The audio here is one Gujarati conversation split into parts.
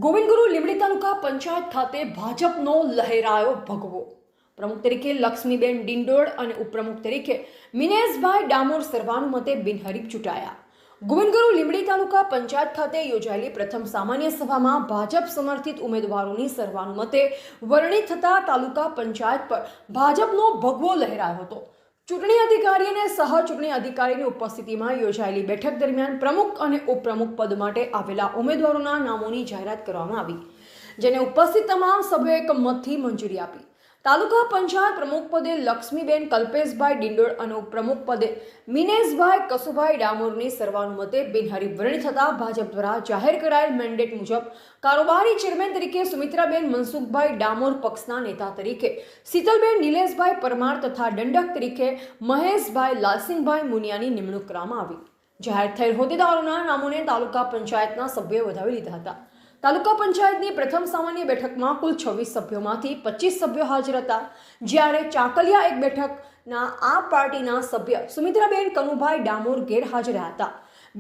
ગોવિંદગુરુ લીંબડી તાલુકા પંચાયત ખાતે ભાજપનો લહેરાયો ભગવો. પ્રમુખ તરીકે લક્ષ્મીબેન ડિંડોળ અને ઉપપ્રમુખ તરીકે મિનેશભાઈ ડામોર સર્વાનુમતે બિનહરીફ ચૂંટાયા. ગોવિંદગુરુ લીંબડી તાલુકા પંચાયત ખાતે યોજાયેલી પ્રથમ સામાન્ય સભામાં ભાજપ સમર્થિત ઉમેદવારોની સર્વાનુમતે વરણી થતા તાલુકા પંચાયત પર ભાજપનો ભગવો લહેરાયો હતો. ચૂંટણી અધિકારી અને સહ ચૂંટણી અધિકારીની ઉપસ્થિતિમાં યોજાયેલી બેઠક દરમિયાન પ્રમુખ અને ઉપપ્રમુખ પદ માટે આવેલા ઉમેદવારોના નામોની જાહેરાત કરવામાં આવી, જેને ઉપસ્થિત તમામ સભ્યોએ એકમતથી મંજૂરી આપી. તાલુકા પંચાયત પ્રમુખ પદે લક્ષ્મીબેન કલ્પેશભાઈ ડિંડોળ અને ઉપપ્રમુખ પદે મિનેશભાઈ કસુભાઈ ડામોરની સર્વાનુમતે બિનહરીફ વરણી થતા ભાજપ દ્વારા જાહેર કરાયેલ મેન્ડેટ મુજબ કારોબારી ચેરમેન તરીકે સુમિત્રાબેન મનસુખભાઈ ડામોર, પક્ષના નેતા તરીકે શીતલબેન નિલેશભાઈ પરમાર તથા દંડક તરીકે મહેશભાઈ લાલસિંહભાઈ મુનિયાની નિમણૂક કરવામાં આવી. જાહેર થયેલ હોદ્દેદારોના નામોને તાલુકા પંચાયતના સભ્યોએ વધાવી લીધા હતા. તાલુકા પંચાયતની પ્રથમ સામાન્ય બેઠકમાં કુલ 26 સભ્યોમાંથી 25 સભ્યો હાજર હતા, જ્યારે ચાકલિયા એક બેઠકના આ પાર્ટીના સભ્ય સુમિત્રાબેન કનુભાઈ ડામોર ગેરહાજર હતા.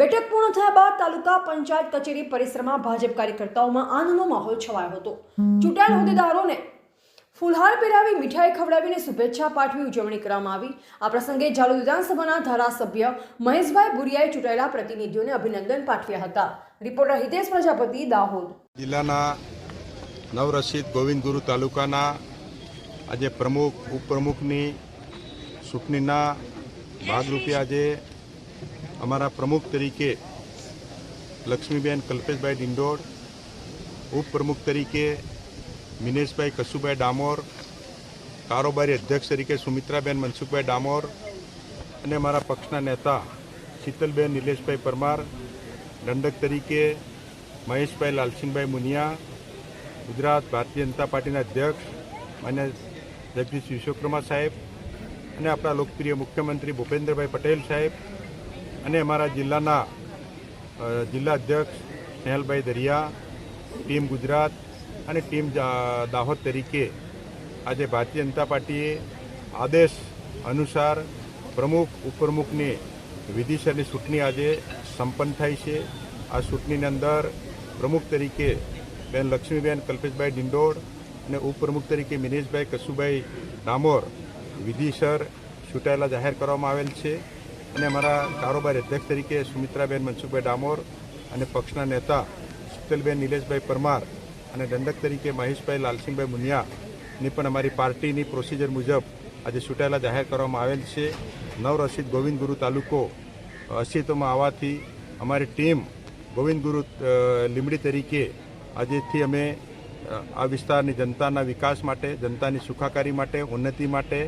બેઠક પૂર્ણ થયા બાદ તાલુકા પંચાયત કચેરી પરિસરમાં ભાજપ કાર્યકર્તાઓમાં આનંદનો માહોલ છવાયો હતો. ચૂંટાયેલ હોદ્દેદારોને ફૂલહાર પહેરાવી મીઠાઈ ખવડાવીને શુભેચ્છા પાઠવી ઉજવણી કરવામાં આવી. આ પ્રસંગે ઝાલોદ વિધાનસભાના ધારાસભ્ય મહેશભાઈ ભુરિયાએ ચૂંટાયેલા પ્રતિનિધિઓને અભિનંદન પાઠવ્યા હતા. રિપોર્ટર હિતેશ પ્રજાપતિ, દાહોદ. જિલ્લાના નવરસિદ્ધ ગોવિંદગુરુ તાલુકાના આજે પ્રમુખ ઉપપ્રમુખની ચૂંટણીના ભાગરૂપે આજે અમારા પ્રમુખ તરીકે લક્ષ્મીબેન કલ્પેશભાઈ ડિંડોળ, ઉપપ્રમુખ તરીકે મિનેશભાઈ કસુભાઈ ડામોર, કારોબારી અધ્યક્ષ તરીકે સુમિત્રાબેન મનસુખભાઈ ડામોર અને અમારા પક્ષના નેતા શીતલબેન નિલેશભાઈ પરમાર, દંડક તરીકે મહેશભાઈ લાલસિંહભાઈ મુનિયા, ગુજરાત ભારતીય જનતા પાર્ટીના અધ્યક્ષ માન્ય જગદીશ વિશ્વકર્મા સાહેબ અને આપણા લોકપ્રિય મુખ્યમંત્રી ભૂપેન્દ્રભાઈ પટેલ સાહેબ અને અમારા જિલ્લા અધ્યક્ષ સ્નેહલભાઈ દરિયા, ટીમ ગુજરાત અને ટીમ દાહોદ તરીકે આજે ભારતીય જનતા પાર્ટીએ આદેશ અનુસાર પ્રમુખ ઉપપ્રમુખની વિધિસરની ચૂંટણી આજે સંપન્ન થઈ છે. આ ચૂંટણીની અંદર પ્રમુખ તરીકે બેન લક્ષ્મીબેન કલ્પેશભાઈ ડિંડોળ અને ઉપપ્રમુખ તરીકે મિનેશભાઈ કસુભાઈ ડામોર વિધિસર ચૂંટાયેલા જાહેર કરવામાં આવેલ છે અને અમારા કારોબારી અધ્યક્ષ તરીકે સુમિત્રાબેન મનસુખભાઈ ડામોર અને પક્ષના નેતા શીતલબેન નિલેશભાઈ પરમાર અને દંડક તરીકે મહેશભાઈ લાલસિંહભાઈ મુનિયાની પણ અમારી પાર્ટીની પ્રોસિજર મુજબ આજે ચૂંટાયેલા જાહેર કરવામાં આવેલ છે. નવરસિદ્ધ ગોવિંદગુરુ તાલુકો અસ્તિત્વમાં આવવાથી અમારી ટીમ ગોવિંદગુરુ લીંબડી તરીકે આજેથી અમે આ વિસ્તારની જનતાના વિકાસ માટે, જનતાની સુખાકારી માટે, ઉન્નતિ માટે,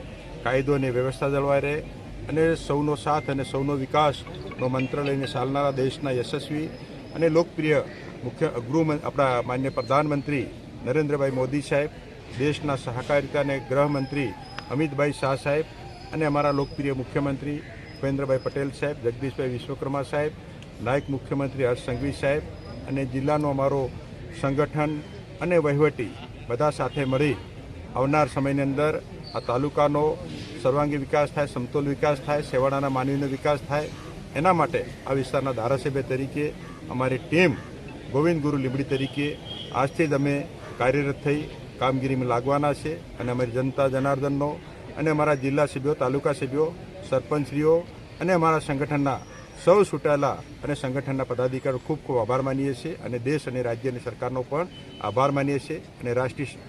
કાયદો અને વ્યવસ્થા જળવાઈ રહે અને સૌનો સાથ અને સૌનો વિકાસનો મંત્ર લઈને ચાલનારા દેશના યશસ્વી અને લોકપ્રિય આપણા માન્ય પ્રધાનમંત્રી નરેન્દ્રભાઈ મોદી સાહેબ, દેશના સહકારિતા અને ગૃહમંત્રી અમિતભાઈ શાહ સાહેબ અને અમારા લોકપ્રિય મુખ્યમંત્રી ભૂપેન્દ્રભાઈ પટેલ સાહેબ, જગદીશભાઈ વિશ્વકર્મા સાહેબ, નાયક મુખ્યમંત્રી હર્ષ સંઘવી સાહેબ અને જિલ્લાનો અમારો સંગઠન અને વહીવટી બધા સાથે મળી આવનાર સમયની અંદર આ તાલુકાનો સર્વાંગી વિકાસ થાય, સમતોલ વિકાસ થાય, છેવાડાના માનવીનો વિકાસ થાય, એના માટે આ વિસ્તારના ધારાસભ્ય તરીકે અમારી ટીમ ગોવિંદગુરુ લીંબડી તરીકે આજથી જ અમે કાર્યરત થઈ કામગીરીમાં લાગવાના છે અને અમારી જનતા જનાર્દનનો અને અમારા જિલ્લા સભ્યો, તાલુકા સભ્યો, સરપંચશ્રીઓ અને અમારા સંગઠનના સૌ ચૂંટાયેલા અને સંગઠનના પદાધિકારીઓ ખૂબ ખૂબ આભાર માનીએ છીએ અને દેશ અને રાજ્યની સરકારનો પણ આભાર માનીએ છીએ અને રાષ્ટ્રીય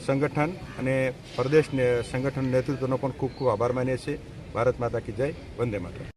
સંગઠન અને પ્રદેશ સંગઠન નેતૃત્વનો પણ ખૂબ ખૂબ આભાર માનીએ છીએ. ભારત માતા કી જય. વંદે માતરમ.